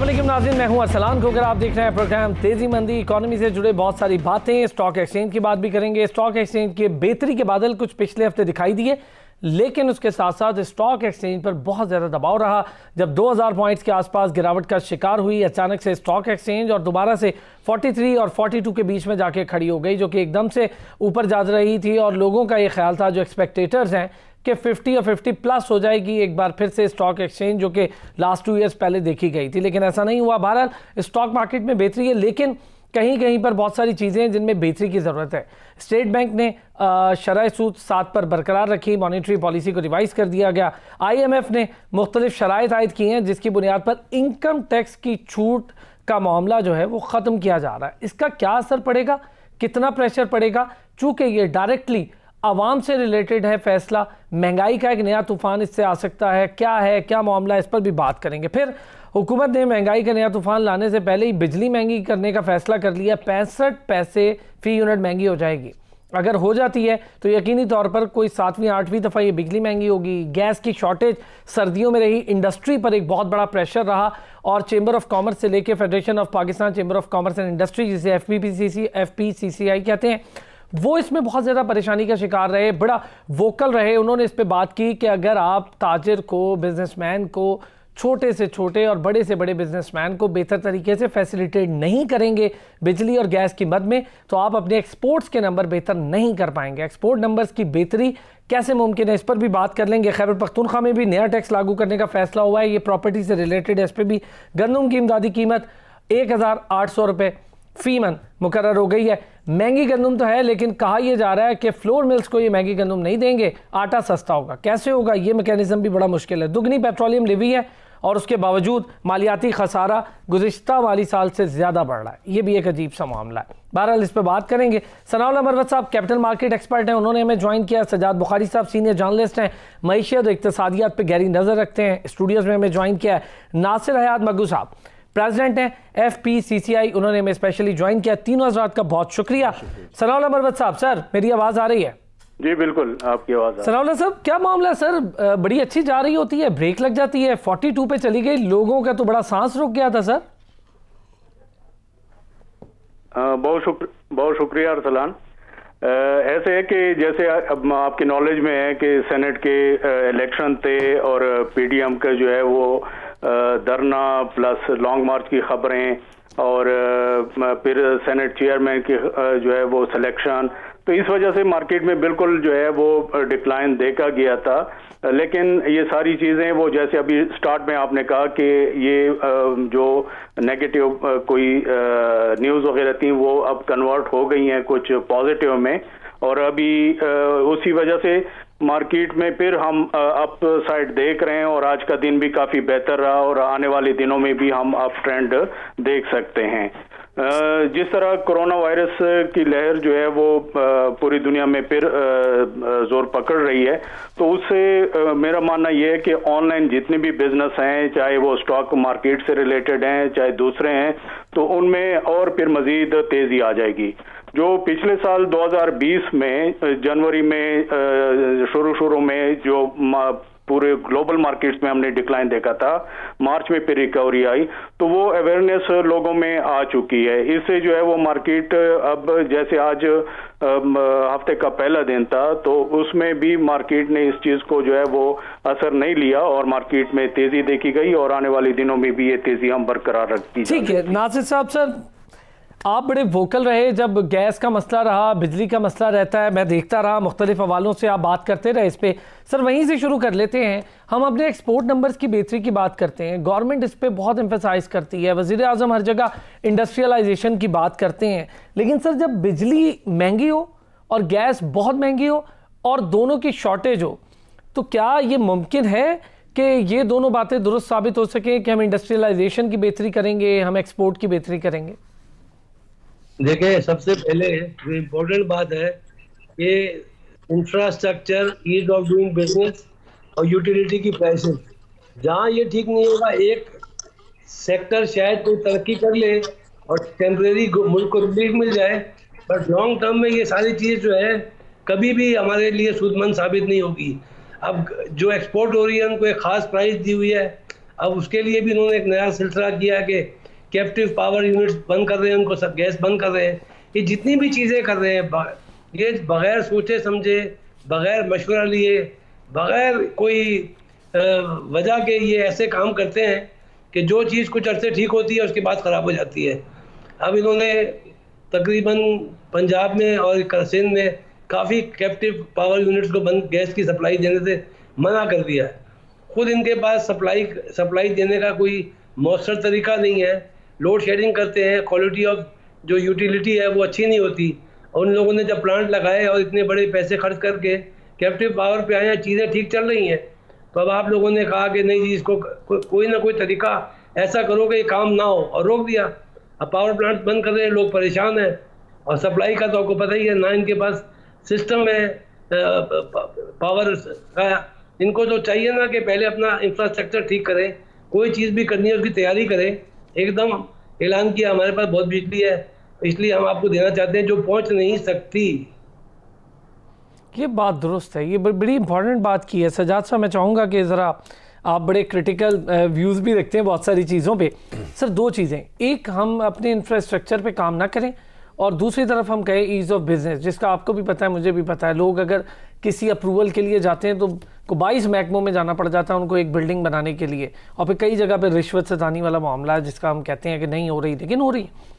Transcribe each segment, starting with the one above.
अस्सलाम नाज़रीन, मैं हूं अरसलान खोकर। आप देख रहे हैं प्रोग्राम तेजी मंदी। इकोनॉमी से जुड़े बहुत सारी बातें, स्टॉक एक्सचेंज की बात भी करेंगे। स्टॉक एक्सचेंज के बेहतरी के बादल कुछ पिछले हफ्ते दिखाई दिए, लेकिन उसके साथ साथ स्टॉक एक्सचेंज पर बहुत ज़्यादा दबाव रहा। जब 2000 पॉइंट्स के आसपास गिरावट का शिकार हुई अचानक से स्टॉक एक्सचेंज, और दोबारा से 43 और 42 के बीच में जाके खड़ी हो गई, जो कि एकदम से ऊपर जा रही थी। और लोगों का ये ख्याल था, जो एक्सपेक्टेटर्स हैं, कि 50 और 50 प्लस हो जाएगी एक बार फिर से स्टॉक एक्सचेंज, जो कि लास्ट 2 इयर्स पहले देखी गई थी, लेकिन ऐसा नहीं हुआ। बहरहाल स्टॉक मार्केट में बेहतरी है, लेकिन कहीं कहीं पर बहुत सारी चीज़ें हैं जिनमें बेहतरी की ज़रूरत है। स्टेट बैंक ने शरह सूद 7 पर बरकरार रखी, मॉनेटरी पॉलिसी को रिवाइज़ कर दिया गया। IMF ने मुख्तलिफ शराइत आयद की हैं, जिसकी बुनियाद पर इनकम टैक्स की छूट का मामला जो है वो ख़त्म किया जा रहा है। इसका क्या असर पड़ेगा, कितना प्रेशर पड़ेगा, चूँकि ये डायरेक्टली आवाम से रिलेटेड है फैसला। महंगाई का एक नया तूफान इससे आ सकता है, क्या मामला, इस पर भी बात करेंगे। फिर हुकूमत ने महंगाई का नया तूफान लाने से पहले ही बिजली महंगी करने का फैसला कर लिया। 65 पैसे फी यूनिट महंगी हो जाएगी। अगर हो जाती है तो यकीनी तौर पर कोई 7वीं 8वीं दफ़ा ये बिजली महंगी होगी। गैस की शॉर्टेज सर्दियों में रही, इंडस्ट्री पर एक बहुत बड़ा प्रेशर रहा, और चेंबर ऑफ कॉमर्स से लेकर federation of Pakistan chamber of commerce and industry, जिसे FPCCI कहते हैं, वो इसमें बहुत ज़्यादा परेशानी का शिकार रहे, बड़ा वोकल रहे। उन्होंने इस पे बात की कि अगर आप ताजिर को, बिजनेसमैन को, छोटे से छोटे और बड़े से बड़े बिजनेसमैन को बेहतर तरीके से फैसिलिटेट नहीं करेंगे बिजली और गैस की मद में, तो आप अपने एक्सपोर्ट्स के नंबर बेहतर नहीं कर पाएंगे। एक्सपोर्ट नंबर्स की बेहतरी कैसे मुमकिन है, इस पर भी बात कर लेंगे। खैबर पख्तूनख्वा में भी नया टैक्स लागू करने का फैसला हुआ है, ये प्रॉपर्टी से रिलेटेड है। इस पर भी गंदम की इमदादी कीमत 1800 रुपये फी मन मुकर्रर हो गई है। महंगी गंदम तो है, लेकिन कहा यह जा रहा है कि फ्लोर मिल्स को ये महंगी गंदम नहीं देंगे, आटा सस्ता होगा। कैसे होगा, ये मैकेनिज्म भी बड़ा मुश्किल है। दुगनी पेट्रोलियम लेवी है, और उसके बावजूद मालियाती खसारा गुज़िश्ता माली साल से ज़्यादा बढ़ रहा है। ये भी एक अजीब सा मामला है। बहरहाल इस पर बात करेंगे। सनाउल्लाह मरवत साहब कैपिटल मार्केट एक्सपर्ट हैं, उन्होंने हमें ज्वाइन किया। सजाद बुखारी साहब सीनियर जर्नलिस्ट हैं, मईशत और इक्तिसादियात पर गहरी नज़र रखते हैं, स्टूडियोज़ में हमें ज्वाइन किया है। नासिर हयात मग्गू साहब प्रेसिडेंट हैं FPCCI, उन्होंने हमें स्पेशली ज्वाइन किया। तीनों हज़रात का बहुत शुक्रिया। सनाउल्लाह मरवत साहब, सर मेरी आवाज़ आ रही है? जी बिल्कुल, आपकी आवाज़। सनाउल्लाह साहब, क्या मामला है सर? बड़ी अच्छी जा रही होती है, ब्रेक लग जाती है, 42 पे चली गई, लोगों का तो बड़ा सांस रुक गया था सर। बहुत शुक्रिया अरसलान। ऐसे है कि जैसे अब आपकी नॉलेज में है कि सेनेट के इलेक्शन थे, और PDM का जो है वो धरना प्लस लॉन्ग मार्च की खबरें, और फिर सेनेट चेयरमैन की जो है वो सिलेक्शन, तो इस वजह से मार्केट में बिल्कुल जो है वो डिक्लाइन देखा गया था। लेकिन ये सारी चीज़ें वो जैसे अभी स्टार्ट में आपने कहा कि ये जो नेगेटिव कोई न्यूज़ वगैरह थी वो अब कन्वर्ट हो गई हैं कुछ पॉजिटिव में, और अभी उसी वजह से मार्केट में फिर हम अप साइड देख रहे हैं, और आज का दिन भी काफ़ी बेहतर रहा, और आने वाले दिनों में भी हम अप ट्रेंड देख सकते हैं। जिस तरह कोरोना वायरस की लहर जो है वो पूरी दुनिया में फिर जोर पकड़ रही है, तो उससे मेरा मानना यह है कि ऑनलाइन जितने भी बिजनेस हैं, चाहे वो स्टॉक मार्केट से रिलेटेड हैं चाहे दूसरे हैं, तो उनमें और फिर मजीद तेजी आ जाएगी। जो पिछले साल 2020 में जनवरी में शुरू में जो पूरे ग्लोबल मार्केट्स में हमने डिक्लाइन देखा था, मार्च में फिर रिकवरी आई, तो वो अवेयरनेस लोगों में आ चुकी है। इससे जो है वो मार्केट अब जैसे आज हफ्ते का पहला दिन था, तो उसमें भी मार्केट ने इस चीज़ को जो है वो असर नहीं लिया, और मार्केट में तेज़ी देखी गई, और आने वाले दिनों में भी ये तेज़ी हम बरकरार रखती। ठीक है नासिर साहब, सर आप बड़े वोकल रहे जब गैस का मसला रहा, बिजली का मसला रहता है, मैं देखता रहा, मुख्तलिफ हवालों से आप बात करते रहे इस पर। सर वहीं से शुरू कर लेते हैं, हम अपने एक्सपोर्ट नंबर्स की बेहतरी की बात करते हैं, गवर्नमेंट इस पर बहुत एम्फेसाइज करती है, वज़ीर आज़म हर जगह इंडस्ट्रियलाइजेशन की बात करते हैं, लेकिन सर जब बिजली महंगी हो और गैस बहुत महंगी हो और दोनों की शॉर्टेज हो, तो क्या ये मुमकिन है कि ये दोनों बातें दुरुस्त साबित हो सकें कि हम इंडस्ट्रियलाइजेशन की बेहतरी करेंगे, हम एक्सपोर्ट की बेहतरी करेंगे? देखिए, सबसे पहले जो इम्पोर्टेंट बात है कि infrastructure, ease of doing business और यूटिलिटी की प्राइसेस, जहाँ ये ठीक नहीं होगा, एक सेक्टर शायद कोई तरक्की कर ले और टेम्परेरी मुल्क को रिलीफ मिल जाए, बट लॉन्ग टर्म में ये सारी चीज़ जो है कभी भी हमारे लिए सूदमंद साबित नहीं होगी। अब जो एक्सपोर्ट हो रही है उनको एक ख़ास प्राइस दी हुई है, अब उसके लिए भी इन्होंने एक नया सिलसिला किया कि कैप्टिव पावर यूनिट्स बंद कर रहे हैं, उनको सब गैस बंद कर रहे हैं। ये जितनी भी चीज़ें कर रहे हैं ये बगैर सोचे समझे, बगैर मशवरा लिए, बगैर कोई वजह के ये ऐसे काम करते हैं कि जो चीज़ कुछ अरसे ठीक होती है उसके बाद ख़राब हो जाती है। अब इन्होंने तकरीबन पंजाब में और सिंध में काफ़ी कैप्टिव पावर यूनिट्स को बंद गैस की सप्लाई देने से मना कर दिया है। खुद इनके पास सप्लाई देने का कोई मौसर तरीका नहीं है, लोड शेडिंग करते हैं, क्वालिटी ऑफ जो यूटिलिटी है वो अच्छी नहीं होती। और उन लोगों ने जब प्लांट लगाए और इतने बड़े पैसे खर्च करके कैप्टिव पावर पे आए हैं, चीज़ें ठीक चल रही हैं, तो अब आप लोगों ने कहा कि नहीं जी इसको कोई ना कोई तरीका ऐसा करो कि ये काम ना हो, और रोक दिया। अब पावर प्लांट बंद कर रहे हैं, लोग परेशान हैं, और सप्लाई का तो आपको पता ही है ना, इनके पास सिस्टम है पावर का। इनको तो चाहिए ना कि पहले अपना इंफ्रास्ट्रक्चर ठीक करें, कोई चीज़ भी करनी है उसकी तैयारी करें। एकदम ऐलान किया हमारे पास बहुत बिजली है इसलिए हम आपको देना चाहते हैं, जो पहुंच नहीं सकती। ये बात दुरुस्त है, ये बड़ी इंपॉर्टेंट बात की है सजाद साहब। मैं चाहूँगा कि ज़रा आप बड़े क्रिटिकल व्यूज़ भी रखते हैं बहुत सारी चीज़ों पे। सर दो चीज़ें, एक हम अपने इंफ्रास्ट्रक्चर पे काम ना करें, और दूसरी तरफ हम कहें ईज़ ऑफ बिज़नेस, जिसका आपको भी पता है मुझे भी पता है। लोग अगर किसी अप्रूवल के लिए जाते हैं तो को 22 महकमों में जाना पड़ जाता है उनको एक बिल्डिंग बनाने के लिए, और फिर कई जगह पर रिश्वत सतानी वाला मामला है जिसका हम कहते हैं कि नहीं हो रही, लेकिन हो रही है।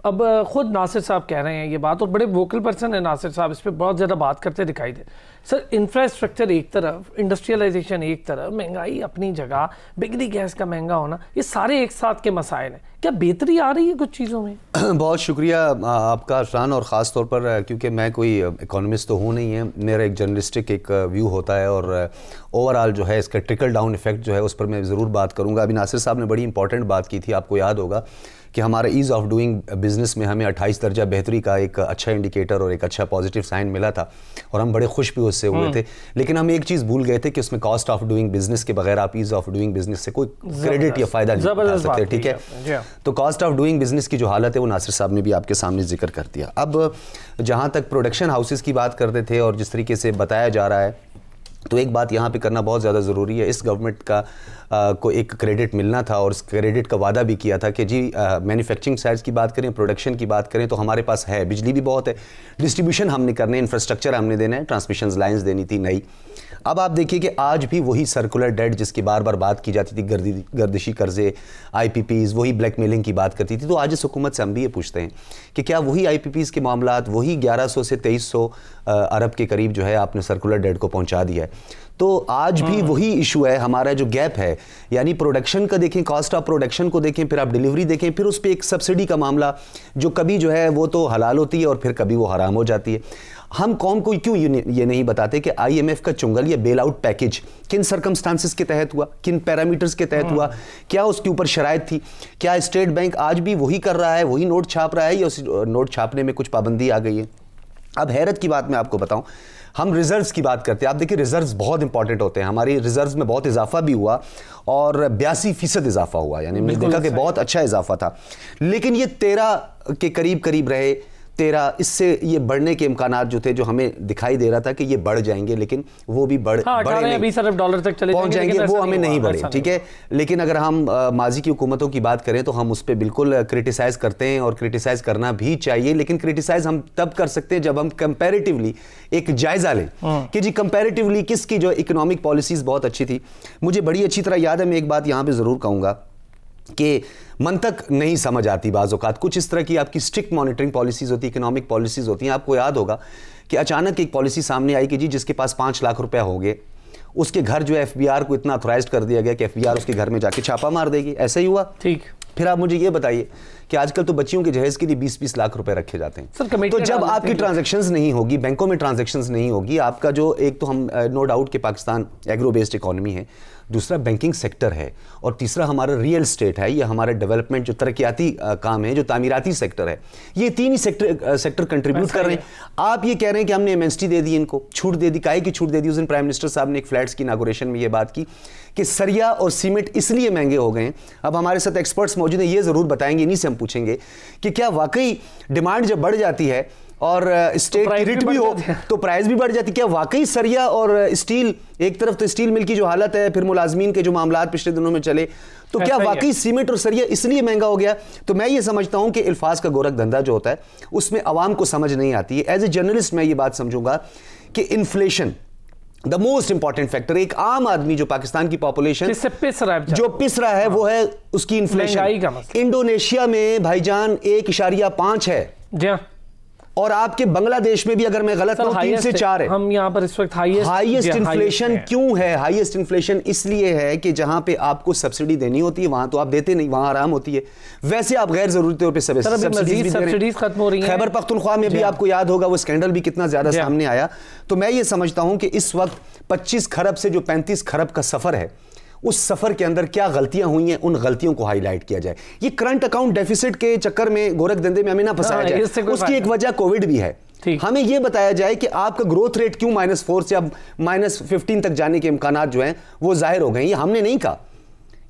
अब ख़ुद नासिर साहब कह रहे हैं ये बात, और बड़े वोकल पर्सन है नासिर साहब, इस पर बहुत ज़्यादा बात करते दिखाई दे। सर इंफ्रास्ट्रक्चर एक तरफ, इंडस्ट्रियलाइजेशन एक तरफ, महंगाई अपनी जगह, बिजली गैस का महंगा होना, ये सारे एक साथ के मसाइल हैं। क्या बेहतरी आ रही है कुछ चीज़ों में? बहुत शुक्रिया आपका अफरान, और ख़ास तौर पर क्योंकि मैं कोई इकोनॉमिस्ट तो हूँ नहीं है, मेरा एक जर्नलिस्टिक एक व्यू होता है, और ओवरऑल जो है इसका ट्रिकल डाउन इफेक्ट जो है उस पर मैं ज़रूर बात करूँगा। अभी नासिर साहब ने बड़ी इंपॉर्टेंट बात की थी, आपको याद होगा कि हमारा ईज़ ऑफ डूइंग बिज़नेस में हमें 28 दर्जा बेहतरी का एक अच्छा इंडिकेटर और एक अच्छा पॉजिटिव साइन मिला था, और हम बड़े खुश भी उससे हुए थे। लेकिन हम एक चीज़ भूल गए थे कि उसमें कॉस्ट ऑफ डूइंग बिज़नेस के बगैर आप ईज़ ऑफ डूइंग बिज़नेस से कोई क्रेडिट या फ़ायदा नहीं उठा सकते, ठीक है। तो कॉस्ट ऑफ डूइंग बिज़नेस की जो हालत है वो नासिर साहब ने भी आपके सामने जिक्र कर दिया। अब जहाँ तक प्रोडक्शन हाउसेज़ की बात करते थे और जिस तरीके से बताया जा रहा है, तो एक बात यहाँ पे करना बहुत ज़्यादा ज़रूरी है। इस गवर्नमेंट का को एक क्रेडिट मिलना था, और इस क्रेडिट का वादा भी किया था कि जी मैन्युफैक्चरिंग साइड्स की बात करें, प्रोडक्शन की बात करें, तो हमारे पास है, बिजली भी बहुत है, डिस्ट्रीब्यूशन हमने करने, इंफ्रास्ट्रक्चर हमने देना है, ट्रांसमिशन लाइन्स देनी थी नई। अब आप देखिए कि आज भी वही सर्कुलर डेट जिसकी बार बार बात की जाती थी, गर्दिशी कर्जे, IPPs, वही ब्लैकमेलिंग की बात करती थी। तो आज इस हुकूमत से हम भी ये पूछते हैं कि क्या वही IPPs के मामलात, वही 1100 से 2300 अरब के करीब जो है आपने सर्कुलर डेट को पहुंचा दिया है। तो आज भी वही इशू है, हमारा जो गैप है, यानी प्रोडक्शन का देखें, कॉस्ट ऑफ प्रोडक्शन को देखें, फिर आप डिलीवरी देखें, फिर उस पर एक सब्सिडी का मामला जो कभी जो है वो तो हलाल होती है और फिर कभी वो हराम हो जाती है। हम कौम को क्यों ये नहीं बताते कि IMF का चुंगल या बेल आउट पैकेज किन सरकमस्टांसिस के तहत हुआ, किन पैरामीटर्स के तहत हुआ, क्या उसके ऊपर शराइत थी, क्या स्टेट बैंक आज भी वही कर रहा है, वही नोट छाप रहा है, या उस नोट छापने में कुछ पाबंदी आ गई है। अब हैरत की बात मैं आपको बताऊं, हम रिजर्व्स की बात करते हैं, आप देखिए रिजर्व्स बहुत इंपॉर्टेंट होते हैं, हमारी रिजर्व्स में बहुत इजाफा भी हुआ और 82% इजाफा हुआ, यानी मैंने देखा कि बहुत अच्छा इजाफा था, लेकिन ये 13 के करीब रहे, 13 इससे ये बढ़ने के इम्कानात जो थे, जो हमें दिखाई दे रहा था कि ये बढ़ जाएंगे, लेकिन वो भी बढ़े नहीं, 20 अरब डॉलर तक चले पहुंच जाएंगे, वो हमें नहीं बढ़े, ठीक है। लेकिन अगर हम माजी की हुकूमतों की बात करें तो हम उस पर बिल्कुल क्रिटिसाइज करते हैं, और क्रिटिसाइज करना भी चाहिए, लेकिन क्रिटिसाइज हम तब कर सकते हैं जब हम कंपैरेटिवली एक जायजा लें कि जी कंपैरेटिवली किसकी जो इकोनॉमिक पॉलिसीज बहुत अच्छी थी। मुझे बड़ी अच्छी तरह याद है, मैं एक बात यहाँ पे जरूर कहूँगा कि मंतक नहीं समझ आती बाज़ औक़ात, कुछ इस तरह की आपकी स्ट्रिक्ट मॉनिटरिंग पॉलिसीज़ होती, इकोनॉमिक पॉलिसीज़ होती हैं। आपको याद होगा कि अचानक एक पॉलिसी सामने आई कि जी जिसके पास 5 लाख रुपए हो गए, उसके घर जो FBR को इतना अथॉराइज्ड कर दिया गया कि FBR उसके घर में जाके छापा मार देगी। ऐसा ही हुआ, ठीक। फिर आप मुझे ये बताइए कि आजकल तो बच्चियों के जहेज के लिए 20-20 लाख रुपए रखे जाते हैं। तो जब आपकी ट्रांजैक्शंस नहीं होगी, बैंकों में ट्रांजैक्शंस नहीं होगी, आपका जो एक तो हम नो डाउट कि पाकिस्तान एग्रो बेस्ड इकोनॉमी है, दूसरा बैंकिंग सेक्टर है, और तीसरा हमारा रियल स्टेट है, या हमारा डेवलपमेंट जो तरक्याती काम है, जो तामीराती सेक्टर है, ये 3 ही सेक्टर कंट्रीब्यूट कर रहे हैं। आप ये कह रहे हैं कि हमने MST दे दी, इनको छूट दे दी, काहे की छूट दे दी? उस दिन प्राइम मिनिस्टर साहब ने एक फ्लैट्स की इनॉग्रेशन में ये बात की कि सरिया और सीमेंट इसलिए महंगे हो गए हैं। अब हमारे साथ एक्सपर्ट्स मौजूद हैं, ये जरूर बताएंगे, इन्हीं से हम पूछेंगे कि क्या वाकई डिमांड जब बढ़ जाती है और स्टेट की रिट भी हो तो प्राइस भी बढ़ जाती। क्या वाकई सरिया और स्टील, एक तरफ तो स्टील मिल की जो हालत है, फिर मुलाजमीन के जो मामलात पिछले दिनों में चले, तो क्या वाकई सीमेंट और सरिया इसलिए महंगा हो गया? तो मैं ये समझता हूं कि अल्फाज का गोरख धंधा जो होता है उसमें आवाम को समझ नहीं आती है। एज ए जर्नलिस्ट मैं ये बात समझूंगा कि inflation the most important factor, एक आम आदमी जो पाकिस्तान की पॉपुलेशन जो पिस रहा है वो है उसकी इन्फ्लेशन। इंडोनेशिया में भाईजान 1.5 है जी, और आपके बांग्लादेश में भी अगर मैं गलत हूं 3 से 4 है। हम यहाँ पर इस वक्त हाईएस्ट इन्फ्लेशन क्यों है? हाईएस्ट इन्फ्लेशन इसलिए है कि जहां पे आपको सब्सिडी देनी होती है वहां तो आप देते नहीं, वहां आराम होती है। वैसे आप गैर जरूरी तौर पे सब्सिडीज खत्म हो रही हैं। खैबर पख्तूनख्वा में भी आपको याद होगा वो स्कैंडल भी कितना ज्यादा सामने आया। तो मैं ये समझता हूं कि इस वक्त 25 खरब से जो 35 खरब का सफर है, उस सफर के अंदर क्या गलतियां हुई हैं, उन गलतियों को हाईलाइट किया जाए। ये करंट अकाउंट डेफिसिट के चक्कर में, गोरख धंधे में हमें ना फंसाया जाए। उसकी एक वजह कोविड भी है। हमें यह बताया जाए कि आपका ग्रोथ रेट क्यों -4 से अब -15 तक जाने के इम्कानात जो हैं वो जाहिर हो गए। ये हमने नहीं कहा,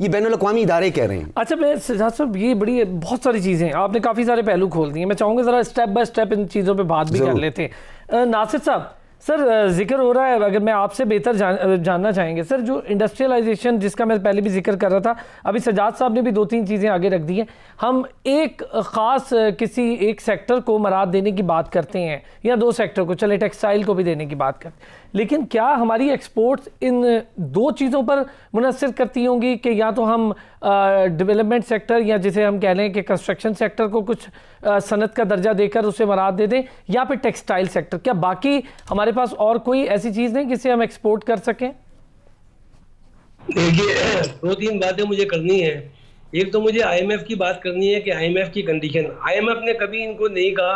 ये बैनुल-अक़वामी इदारे कह रहे हैं। अच्छा, मैं सजाद साहब, ये बड़ी बहुत सारी चीज़ें आपने काफ़ी सारे पहलू खोल दिए। मैं चाहूँगा ज़रा स्टेप बाय स्टेप इन चीज़ों पे बात भी कर लेते हैं। नासिर साहब, सर जिक्र हो रहा है, अगर मैं आपसे बेहतर जानना चाहेंगे सर, जो इंडस्ट्रियलाइजेशन जिसका मैं पहले भी जिक्र कर रहा था, अभी सजाद साहब ने भी 2-3 चीज़ें आगे रख दी हैं। हम एक ख़ास किसी एक सेक्टर को मराद देने की बात करते हैं या 2 सेक्टर को, चले टेक्सटाइल को भी देने की बात करते हैं, लेकिन क्या हमारी एक्सपोर्ट्स इन 2 चीज़ों पर मुनसर करती होंगी कि या तो हम डेवलपमेंट सेक्टर या जिसे हम कह लें कि कंस्ट्रक्शन सेक्टर को कुछ सनत का दर्जा देकर उसे मराद दे दें, या फिर टेक्सटाइल सेक्टर? क्या बाकी हमारे पास और कोई ऐसी चीज़ नहीं जिसे हम एक्सपोर्ट कर सकें? देखिए, 2-3 बातें मुझे करनी है। एक तो मुझे IMF की बात करनी है कि IMF की कंडीशन, IMF ने कभी इनको नहीं कहा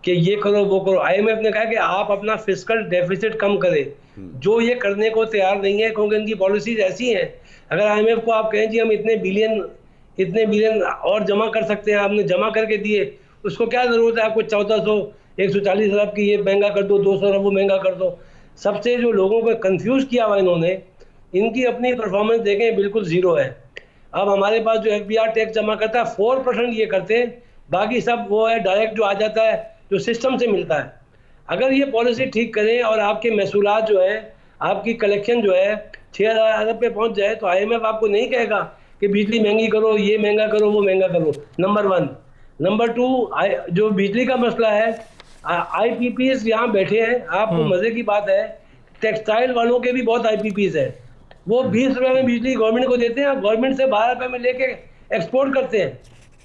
कि ये करो वो करो। IMF ने कहा कि आप अपना फिस्कल डेफिसिट कम करें, जो ये करने को तैयार नहीं है, क्योंकि इनकी पॉलिसीज ऐसी हैं। अगर IMF को आप कहें जी हम इतने बिलियन और जमा कर सकते हैं, आपने जमा करके दिए, उसको क्या ज़रूरत है आपको 1440 अरब की ये महंगा कर दो, 200 अरब वो महंगा कर दो। सबसे जो लोगों को कंफ्यूज किया हुआ इन्होंने, इनकी अपनी परफॉर्मेंस देखें बिल्कुल ज़ीरो है। अब हमारे पास जो FBR टैक्स जमा करता है 4% ये करते हैं, बाकी सब वो है डायरेक्ट जो आ जाता है, जो सिस्टम से मिलता है। अगर ये पॉलिसी ठीक करें और आपके महसूलात जो है, आपकी कलेक्शन जो है 6000 अरब पे पहुंच जाए, तो IMF आपको नहीं कहेगा कि बिजली महंगी करो, ये महंगा करो, वो महंगा करो। नंबर 1। नंबर 2, जो बिजली का मसला है, IPPs यहाँ बैठे हैं, आपको मजे की बात है, टेक्सटाइल वालों के भी बहुत IPPs है। वो 20 रुपए में बिजली गवर्नमेंट को देते हैं, गवर्नमेंट से 12 रुपए में लेके एक्सपोर्ट करते हैं,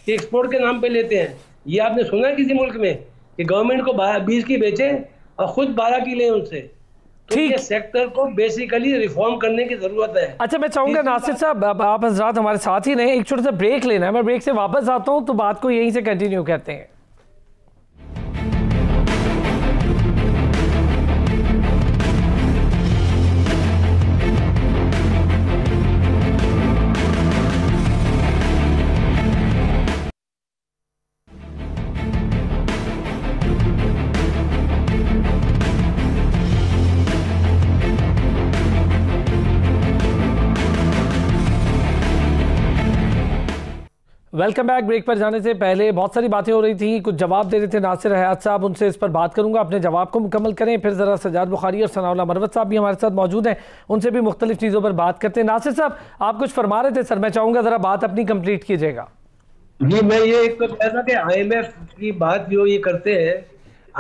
कि एक्सपोर्ट के नाम पे लेते हैं। ये आपने सुना है किसी मुल्क में कि गवर्नमेंट को 20 की बेचें और खुद 12 की लें उनसे? तो ये सेक्टर को बेसिकली रिफॉर्म करने की जरूरत है। अच्छा, मैं चाहूंगा नासिर साहब, आप हजरात हमारे साथ ही रहे, एक छोटा सा ब्रेक लेना है, मैं ब्रेक से वापस आता हूं तो बात को यहीं से कंटिन्यू करते हैं। Welcome back. ब्रेक पर जाने से पहले बहुत सारी बातें हो रही थी, कुछ जवाब दे रहे थे नासिर हयात साहब, उनसे इस पर बात करूंगा। अपने जवाब को मुकम्मल करें, फिर ज़रा सजाद बुखारी और सनाउल्लाह मरवत साहब भी हमारे साथ मौजूद हैं, उनसे भी मुख्तलिफ चीज़ों पर बात करते हैं। नासिर साहब, आप कुछ फरमा रहे थे सर, मैं चाहूँगा ज़रा बात अपनी कंप्लीट कीजिएगा। जी, मैं ये एक तो कहता कि IMF की बात जो ये करते हैं,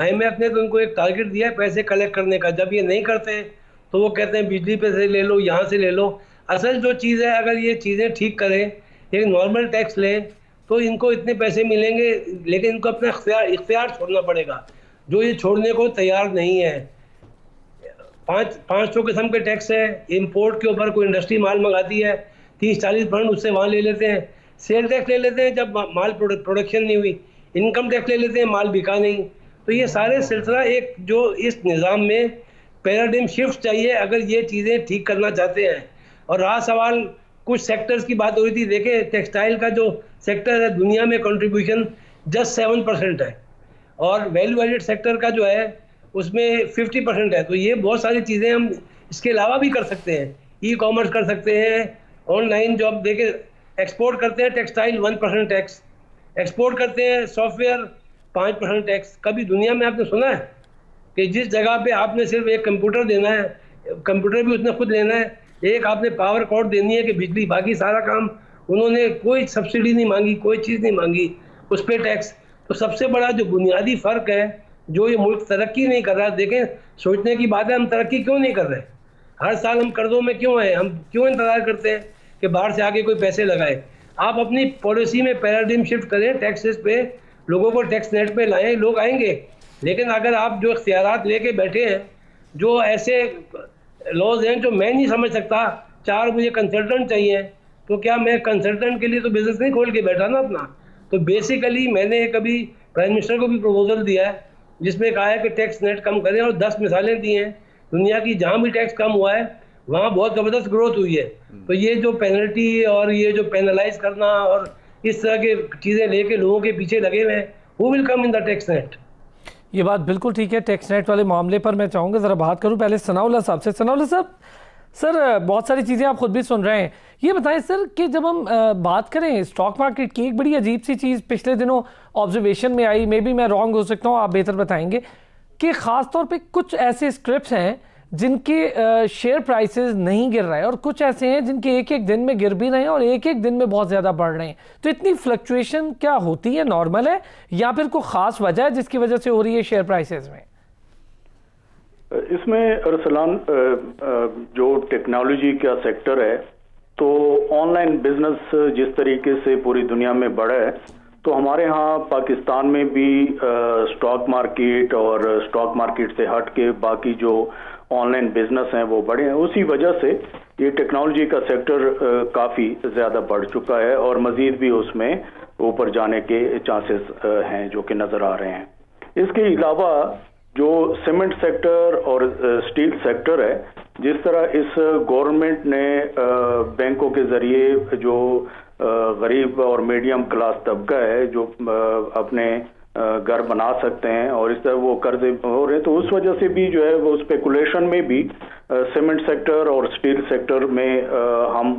IMF ने तो उनको एक टारगेट दिया है पैसे कलेक्ट करने का। जब ये नहीं करते तो वो कहते हैं बिजली पे से ले लो, यहाँ से ले लो। असल जो चीज़ है, अगर ये चीज़ें ठीक करें, एक नॉर्मल टैक्स लें, तो इनको इतने पैसे मिलेंगे, लेकिन इनको अपना इख्तियार छोड़ना पड़ेगा, जो ये छोड़ने को तैयार नहीं है। 500 किस्म के टैक्स है। इंपोर्ट के ऊपर कोई इंडस्ट्री माल मंगाती है, 30-40% उससे वहाँ ले लेते हैं। सेल टैक्स ले लेते हैं जब माल प्रोडक्शन नहीं हुई, इनकम टैक्स ले लेते हैं माल बिका नहीं। तो ये सारे सिलसिला एक जो इस निज़ाम में पैराडिम शिफ्ट चाहिए अगर ये चीज़ें ठीक करना चाहते हैं। और रहा सवाल कुछ सेक्टर्स की बात हो रही थी, देखिए टेक्सटाइल का जो सेक्टर है दुनिया में कंट्रीब्यूशन जस्ट 7% है, और वैल्यू एडेड सेक्टर का जो है उसमें 50% है। तो ये बहुत सारी चीज़ें हम इसके अलावा भी कर सकते हैं। ई-कॉमर्स कर सकते हैं, ऑनलाइन जॉब, देखिए एक्सपोर्ट करते हैं टेक्सटाइल 1% टैक्स, एक्सपोर्ट करते हैं सॉफ्टवेयर 5% टैक्स। कभी दुनिया में आपने सुना है कि जिस जगह पे आपने सिर्फ एक कंप्यूटर देना है, कंप्यूटर भी उसने खुद लेना है, एक आपने पावर कॉर्ड देनी है कि बिजली, बाकी सारा काम उन्होंने कोई सब्सिडी नहीं मांगी, कोई चीज़ नहीं मांगी, उस पर टैक्स। तो सबसे बड़ा जो बुनियादी फ़र्क है, जो ये मुल्क तरक्की नहीं कर रहा, देखें सोचने की बात है, हम तरक्की क्यों नहीं कर रहे? हर साल हम कर्जों में क्यों हैं? हम क्यों इंतज़ार करते हैं कि बाहर से आके कोई पैसे लगाए? आप अपनी पॉलिसी में पैराडिम शिफ्ट करें, टैक्सेस पे, लोगों को टैक्स नेट पे लाएं, लोग आएंगे। लेकिन अगर आप जो इख्तियारात लेके बैठे हैं, जो ऐसे लॉज हैं जो मैं नहीं समझ सकता, 4 मुझे कंसल्टेंट चाहिए, तो क्या मैं कंसल्टेंट के लिए तो बिजनेस नहीं खोल के बैठा ना अपना। तो बेसिकली मैंने कभी प्राइम मिनिस्टर को भी प्रपोजल दिया है जिसमें कहा है कि टैक्स नेट कम करें, और 10 मिसालें दी हैं दुनिया की जहाँ भी टैक्स कम हुआ है वहाँ बहुत ज़बरदस्त ग्रोथ हुई है। तो ये जो पेनल्टी और ये जो पेनलाइज करना और इस तरह के चीज़ें लेके लोगों के पीछे लगे हुए हैं, who will come in the tax net. ये बात बिल्कुल ठीक है। टैक्स नेट वाले मामले पर मैं चाहूँगा ज़रा बात करूँ पहले सनाउल्लाह साहब से। सनाउल्लाह साहब, सर बहुत सारी चीज़ें आप खुद भी सुन रहे हैं, ये बताएं सर कि जब हम बात करें स्टॉक मार्केट की, एक बड़ी अजीब सी चीज़ पिछले दिनों ऑब्जर्वेशन में आई, मे बी मैं रॉन्ग हो सकता हूँ, आप बेहतर बताएंगे, कि ख़ास तौर पे कुछ ऐसे स्क्रिप्ट्स हैं जिनके शेयर प्राइसेस नहीं गिर रहे हैं और कुछ ऐसे हैं जिनके एक एक दिन में गिर भी रहे हैं और एक एक दिन में बहुत ज़्यादा बढ़ रहे हैं। तो इतनी फ्लक्चुएशन क्या होती है, नॉर्मल है या फिर कोई ख़ास वजह है जिसकी वजह से हो रही है शेयर प्राइसेस में? इसमें अरसलान जो टेक्नोलॉजी का सेक्टर है, तो ऑनलाइन बिजनेस जिस तरीके से पूरी दुनिया में बढ़ा है, तो हमारे यहाँ पाकिस्तान में भी स्टॉक मार्केट और स्टॉक मार्केट से हट के बाकी जो ऑनलाइन बिजनेस हैं वो बढ़े हैं। उसी वजह से ये टेक्नोलॉजी का सेक्टर काफ़ी ज़्यादा बढ़ चुका है और मज़ीद भी उसमें ऊपर जाने के चांसेस हैं जो कि नज़र आ रहे हैं। इसके अलावा जो सीमेंट सेक्टर और स्टील सेक्टर है, जिस तरह इस गवर्नमेंट ने बैंकों के ज़रिए जो गरीब और मीडियम क्लास तबका है जो अपने घर बना सकते हैं और इस तरह वो कर्जे हो रहे हैं, तो उस वजह से भी जो है वो स्पेकुलेशन में भी सीमेंट सेक्टर और स्टील सेक्टर में हम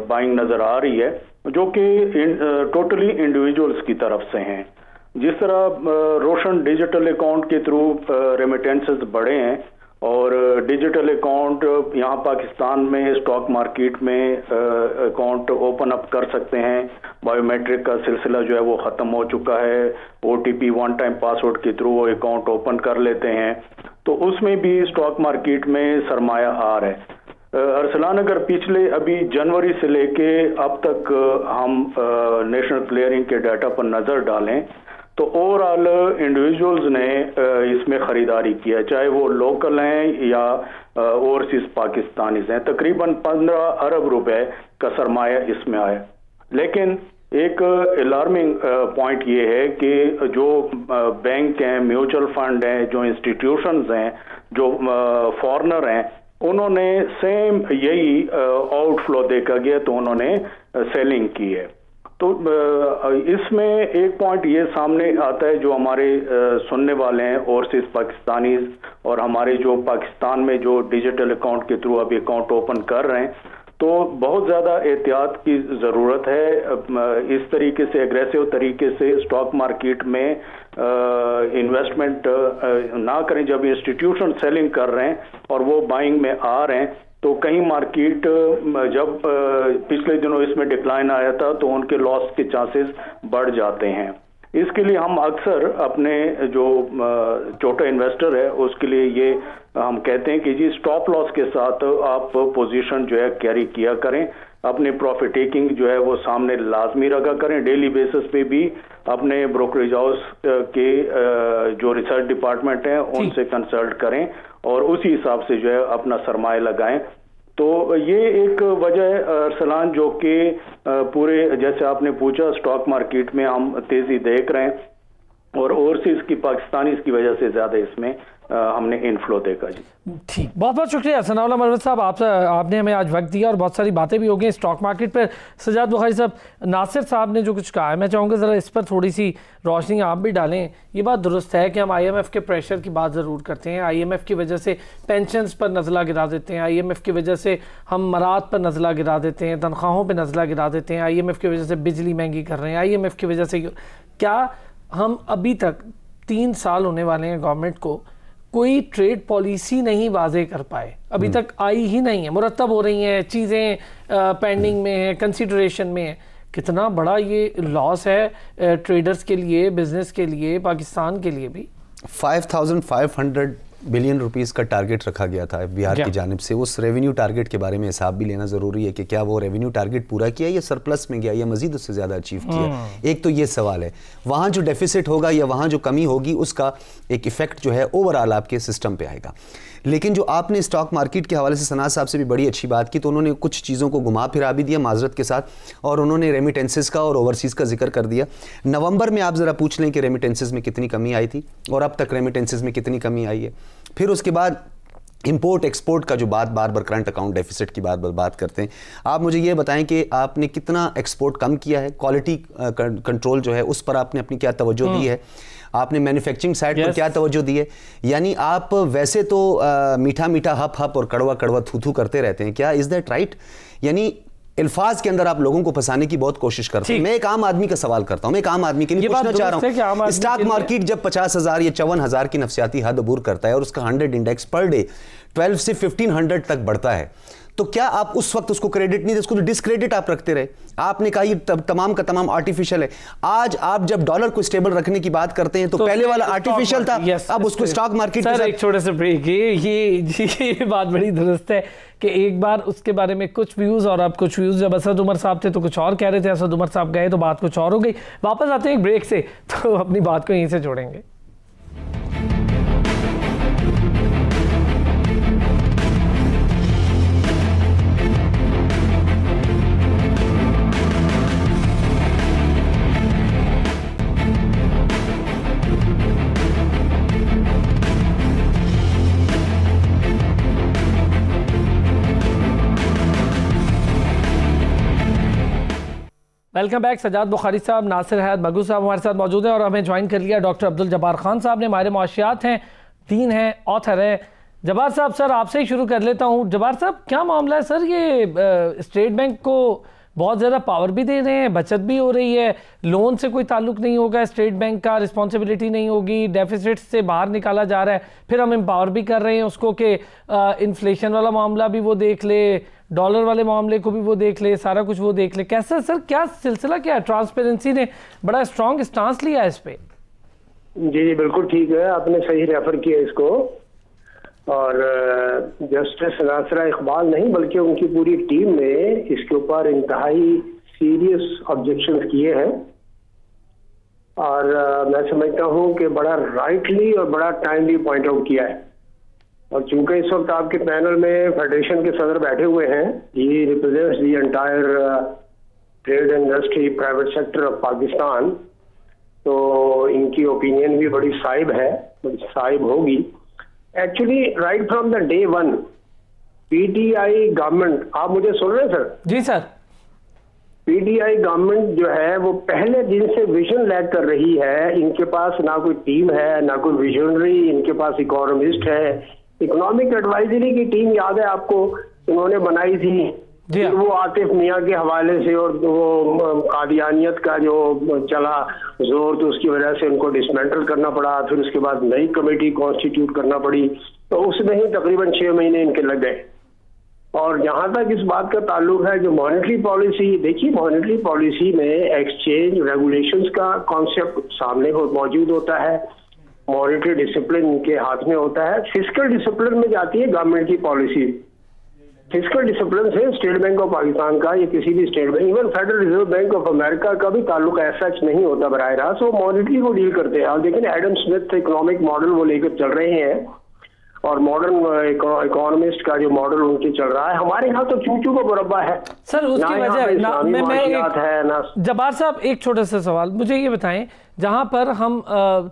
बाइंग नज़र आ रही है, जो कि टोटली इंडिविजुअल्स की तरफ से हैं। जिस तरह रोशन डिजिटल अकाउंट के थ्रू रेमिटेंसेस बढ़े हैं और डिजिटल अकाउंट यहाँ पाकिस्तान में स्टॉक मार्केट में अकाउंट ओपन अप कर सकते हैं। बायोमेट्रिक का सिलसिला जो है वो ख़त्म हो चुका है, OTP वन टाइम पासवर्ड के थ्रू वो अकाउंट ओपन कर लेते हैं, तो उसमें भी स्टॉक मार्केट में सरमाया आ रहा है। अरसलान, अगर पिछले अभी जनवरी से लेके अब तक हम नेशनल क्लियरिंग के डाटा पर नज़र डालें तो ओवरऑल इंडिविजुअल्स ने इसमें ख़रीदारी किया, चाहे वो लोकल हैं या ओवरसीज पाकिस्तानीज हैं। तकरीबन 15 अरब रुपए का सरमाया इसमें आया। लेकिन एक अलार्मिंग पॉइंट ये है कि जो बैंक हैं, म्यूचुअल फंड हैं, जो इंस्टीट्यूशंस हैं, जो फॉरेनर हैं, उन्होंने सेम यही आउटफ्लो देखा गया तो उन्होंने सेलिंग की है। तो इसमें एक पॉइंट ये सामने आता है जो हमारे सुनने वाले हैं ओवरसीज पाकिस्तानीज और हमारे जो पाकिस्तान में जो डिजिटल अकाउंट के थ्रू अभी अकाउंट ओपन कर रहे हैं, तो बहुत ज़्यादा एहतियात की ज़रूरत है। इस तरीके से एग्रेसिव तरीके से स्टॉक मार्केट में इन्वेस्टमेंट ना करें। जब इंस्टीट्यूशन सेलिंग कर रहे हैं और वो बाइंग में आ रहे हैं, तो कहीं मार्केट जब पिछले दिनों इसमें डिक्लाइन आया था तो उनके लॉस के चांसेस बढ़ जाते हैं। इसके लिए हम अक्सर अपने जो छोटा इन्वेस्टर है उसके लिए ये हम कहते हैं कि जी स्टॉप लॉस के साथ आप पोजीशन जो है कैरी किया करें, अपने प्रॉफिट टेकिंग जो है वो सामने लाजमी रखा करें। डेली बेसिस पे भी अपने ब्रोकरेज हाउस के जो रिसर्च डिपार्टमेंट है उनसे कंसल्ट करें और उसी हिसाब से जो है अपना सरमाया लगाएं। तो ये एक वजह है अरसलान, जो कि पूरे जैसे आपने पूछा स्टॉक मार्केट में हम तेजी देख रहे हैं और ओवरसीज की पाकिस्तानी की वजह से ज़्यादा इसमें हमने इनफ्लो देखा जी। ठीक, बहुत बहुत शुक्रिया सनाउल्लाह मरवत साहब, आपने हमें आज वक्त दिया और बहुत सारी बातें भी हो गई स्टॉक मार्केट पर। सजाद बुखारी साहब, नासिर साहब ने जो कुछ कहा है मैं चाहूँगा ज़रा इस पर थोड़ी सी रोशनी आप भी डालें। ये बात दुरुस्त है कि हम IMF के प्रेशर की बात ज़रूर करते हैं, IMF की वजह से पेंशन्स पर नज़ला गिरा देते हैं, IMF की वजह से हम मरात पर नज़ला गिरा देते हैं, तनख्वाहों पर नज़ला गिरा देते हैं, IMF की वजह से बिजली महंगी कर रहे हैं, IMF की वजह से क्या हम अभी तक 3 साल होने वाले हैं गवर्नमेंट को, कोई ट्रेड पॉलिसी नहीं वाजे कर पाए, अभी तक आई ही नहीं है। मुरतब हो रही हैं चीज़ें, पेंडिंग में है, कंसिडरेशन में है। कितना बड़ा ये लॉस है ट्रेडर्स के लिए, बिजनेस के लिए, पाकिस्तान के लिए भी। 5500 बिलियन रुपीस का टारगेट रखा गया था बिहार की जानिब से। उस रेवेन्यू टारगेट के बारे में हिसाब भी लेना ज़रूरी है कि क्या वो रेवेन्यू टारगेट पूरा किया या सरप्लस में गया या मजीद उससे ज़्यादा अचीव किया। एक तो ये सवाल है, वहाँ जो डेफिसिट होगा या वहाँ जो कमी होगी उसका एक इफेक्ट जो है ओवरऑल आपके सिस्टम पे आएगा। लेकिन जो आपने स्टॉक मार्केट के हवाले से सना साहब से भी बड़ी अच्छी बात की, तो उन्होंने कुछ चीज़ों को घुमा फिरा भी दिया माजरत के साथ, और उन्होंने रेमिटेंसेस का और ओवरसीज़ का जिक्र कर दिया। नवंबर में आप ज़रा पूछ लें कि रेमिटेंसेस में कितनी कमी आई थी और अब तक रेमिटेंसेस में कितनी कमी आई है। फिर उसके बाद इंपोर्ट एक्सपोर्ट का जो बार बार करंट अकाउंट डेफिसिट की बात करते हैं, आप मुझे ये बताएं कि आपने कितना एक्सपोर्ट कम किया है, क्वालिटी कंट्रोल जो है उस पर आपने अपनी क्या तवज्जो दी है, आपने मैन्युफैक्चरिंग साइड पर क्या तवज्जो दी है। यानी आप वैसे तो मीठा मीठा हप हप और कड़वा कड़वा थू थू करते रहते हैं, क्या इज दैट राइट? यानी अल्फाज के अंदर आप लोगों को फंसाने की बहुत कोशिश करते हैं। मैं एक आम आदमी का सवाल करता हूं, मैं एक आम आदमी के लिए पूछना चाह रहा हूं, स्टॉक मार्केट जब 50,000 या 54,000 की नफसियाती हद अबूर करता है और उसका 100 इंडेक्स पर डे 12 से 1500 तक बढ़ता है, तो क्या आप उस वक्त उसको क्रेडिट नहीं दे, उसको डिस्क्रेडिट आप रखते रहे? आपने कहा ये तमाम का तमाम आर्टिफिशियल है। आज आप जब डॉलर को स्टेबल रखने की बात करते हैं तो पहले वाला आर्टिफिशियल था, अब उसको स्टॉक मार्केट। सर एक छोटे से ब्रेक, ये बात बड़ी दुरुस्त है कि एक बार उसके बारे में कुछ व्यूज और अब कुछ व्यूज, जब असद उमर साहब थे तो कुछ और कह रहे थे, असद उमर साहब गए तो बात कुछ और हो गई। वापस आते हैं एक ब्रेक से, तो अपनी बात को यहीं से जोड़ेंगे। Welcome back. सजाद बुखारी साहब, नासिर हैद मगू साहब हमारे साथ मौजूद हैं और हमें ज्वाइन कर लिया डॉक्टर अब्दुल जब्बार खान साहब ने। हमारे मुआशियात हैं, दीन हैं, ऑथर हैं। जब्बार साहब, सर आपसे ही शुरू कर लेता हूँ। जब्बार साहब, क्या मामला है सर, ये स्टेट बैंक को बहुत ज़्यादा पावर भी दे रहे हैं, बचत भी हो रही है, लोन से कोई ताल्लुक नहीं होगा, स्टेट बैंक का रिस्पॉन्सिबिलिटी नहीं होगी, डेफिसिट से बाहर निकाला जा रहा है, फिर हम एम्पावर भी कर रहे हैं उसको कि इन्फ्लेशन वाला मामला भी वो देख ले, डॉलर वाले मामले को भी वो देख ले, सारा कुछ वो देख ले। कैसा सर, क्या सिलसिला क्या है? ट्रांसपेरेंसी ने बड़ा स्ट्रॉन्ग स्टांस लिया है इस पे। जी बिल्कुल ठीक है, आपने सही रेफर किया इसको। और जस्टिस नासिरा इकबाल नहीं बल्कि उनकी पूरी टीम ने इसके ऊपर इंतहाई सीरियस ऑब्जेक्शंस किए हैं, और मैं समझता हूं कि बड़ा राइटली और बड़ा टाइमली पॉइंट आउट किया है। और चूंकि इस वक्त आपके पैनल में फेडरेशन के सदर बैठे हुए हैं, ये represents the entire trade industry private sector of Pakistan, तो इनकी ओपिनियन भी बड़ी साइब है, बड़ी साइब होगी। Actually right from the day one PTI government, आप मुझे सुन रहे हैं सर? जी सर। पीटीआई गवर्नमेंट जो है वो पहले दिन से विजन लैग कर रही है। इनके पास ना कोई टीम है, ना कोई विजनरी, इनके पास इकोनॉमिस्ट है। इकोनॉमिक एडवाइजरी की टीम याद है आपको, उन्होंने बनाई थी जी। वो आतिफ मियां के हवाले से, और वो कादियानियत का जो चला जोर, तो उसकी वजह से उनको डिसमेंटल करना पड़ा। फिर उसके बाद नई कमेटी कॉन्स्टिट्यूट करना पड़ी, तो उसमें ही तकरीबन 6 महीने इनके लग गए। और जहां तक इस बात का ताल्लुक है, जो मॉनेटरी पॉलिसी, देखिए मॉनेटरी पॉलिसी में एक्सचेंज रेगुलेशंस का कॉन्सेप्ट सामने मौजूद होता है, मॉनेटरी डिसिप्लिन इनके हाथ में होता है, फिस्कल डिसिप्लिन में जाती है गवर्नमेंट की पॉलिसी। फिस्कल डिसिप्लिन से स्टेट बैंक ऑफ पाकिस्तान का या किसी भी state bank, even federal reserve bank of America का भी ताल्लुक ऐसा नहीं होता बराह रास्त, वो मॉनेटरी को डील करते हैं। आप देखें एडम स्मिथ इकोनॉमिक मॉडल वो लेकर चल रहे हैं, और मॉडर्न इकोनॉमिस्ट का जो मॉडल उनके चल रहा है। हमारे यहाँ तो चूचू का मुरब्बा है सर, उसकी वजह जब्बार साहब, एक छोटा सा सवाल मुझे ये बताएं, जहां पर हम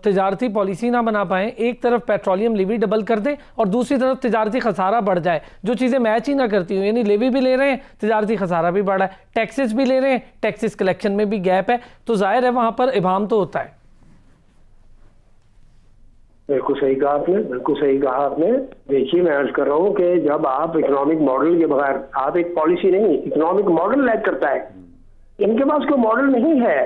तिजारती पॉलिसी ना बना पाएं, एक तरफ पेट्रोलियम लेवी डबल कर दें और दूसरी तरफ तिजारती खसारा बढ़ जाए, जो चीज़ें मैच ही ना करती हूँ, यानी लेवी भी ले रहे हैं, तिजारती खसारा भी बढ़ा है, टैक्सेस भी ले रहे हैं, टैक्सेस कलेक्शन में भी गैप है, तो जाहिर है वहां पर इबाम तो होता है। बिल्कुल सही कहा आपने, बिल्कुल सही कहा आपने। देखिए मैं अर्ज कर रहा हूँ कि जब आप इकोनॉमिक मॉडल के बगैर, आप एक पॉलिसी नहीं, इकोनॉमिक मॉडल लैग करता है। इनके पास कोई मॉडल नहीं है।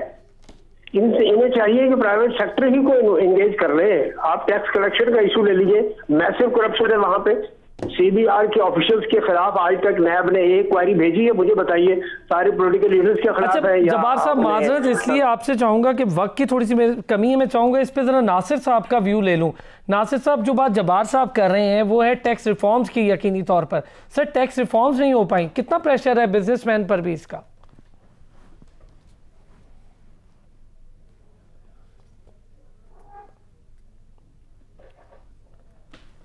इन्हें चाहिए कि प्राइवेट सेक्टर ही को एंगेज कर ले। आप टैक्स कलेक्शन का इशू ले लीजिए, मैसिव करप्शन है वहां पे। सीबीआर के ऑफिशियल्स के खिलाफ आज तक नैब ने एक क्वारी भेजी है, मुझे बताइए, सारे पॉलिटिकल लीडर्स के खिलाफ है। जब्बार साहब माजरत इसलिए आपसे चाहूंगा कि वक्त की थोड़ी सी कमी है, मैं चाहूंगा इस पे जरा नासिर साहब का व्यू ले लूं। नासिर साहब, जो बात जब्बार साहब कर रहे हैं वो है टैक्स रिफॉर्म्स की। यकीनी तौर पर सर टैक्स रिफॉर्म्स नहीं हो पाई, कितना प्रेशर है बिजनेसमैन पर भी इसका?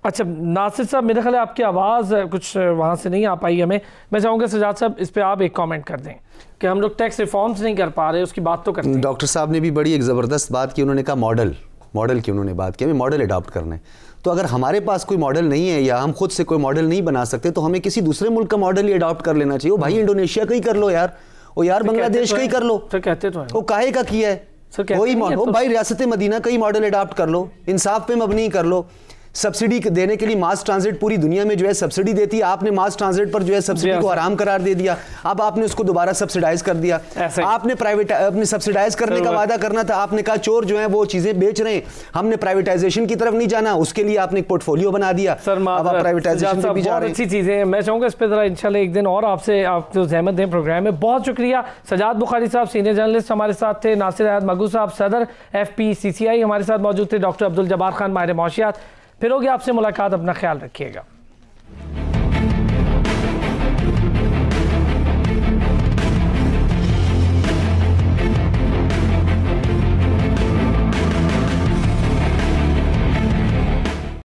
अच्छा नासिर साहब, मेरे ख्याल आपकी आवाज़ कुछ वहाँ से नहीं आ पाई हमें। मैं चाहूँगा सजाद साहब इस पे आप एक कमेंट कर दें कि हम लोग टैक्स रिफॉर्म्स नहीं कर पा रहे, उसकी बात तो करते हैं। डॉक्टर साहब ने भी बड़ी एक ज़बरदस्त बात की, उन्होंने कहा मॉडल की उन्होंने बात की, हमें मॉडल अडॉप्ट करना है। तो अगर हमारे पास कोई मॉडल नहीं है या हम खुद से कोई मॉडल नहीं बना सकते तो हमें किसी दूसरे मुल्क का मॉडल ही अडॉप्ट कर लेना चाहिए। वो भाई इंडोनेशिया का ही कर लो यार, वो यार बांग्लादेश का ही कर लो। सर कहते तो वो काहे का किया है वही मॉडल, भाई रियासत मदीना का ही मॉडल अडॉप्ट कर लो, इंसाफ पे मबनी कर लो। सब्सिडी देने के लिए मास ट्रांजिट पूरी दुनिया में जो है सब्सिडी देती है, आपने मास ट्रांजिट पर जो है सब्सिडी को हराम करार दे दिया, अब आपने उसको दोबारा सब्सिडाइज कर दिया। आपने अपने सब्सिडाइज करने का वादा करना था, आपने कहा चोर जो है वो चीजें बेच रहे हैं, हमने प्राइवेटाइजेशन की तरफ नहीं जाना, उसके लिए आपने एक पोर्टफोलियो बना दिया। अब आप प्राइवेटाइजेशन पे भी जा रहे हैं। अच्छी चीजें हैं, मैं चाहूंगा इस पे जरा इंशाल्लाह एक दिन और आपसे आप जो ज़हमत दें प्रोग्राम में। बहुत शुक्रिया। सजाद बुखारी साहब सीनियर जर्नलिस्ट हमारे साथ थे, नासिर अहमद मगू साहब सदर FPCCI हमारे साथ मौजूद थे, डॉक्टर अब्दुल जब्बार खान माहिर मौशियात। फिर होगी आपसे मुलाकात, अपना ख्याल रखिएगा।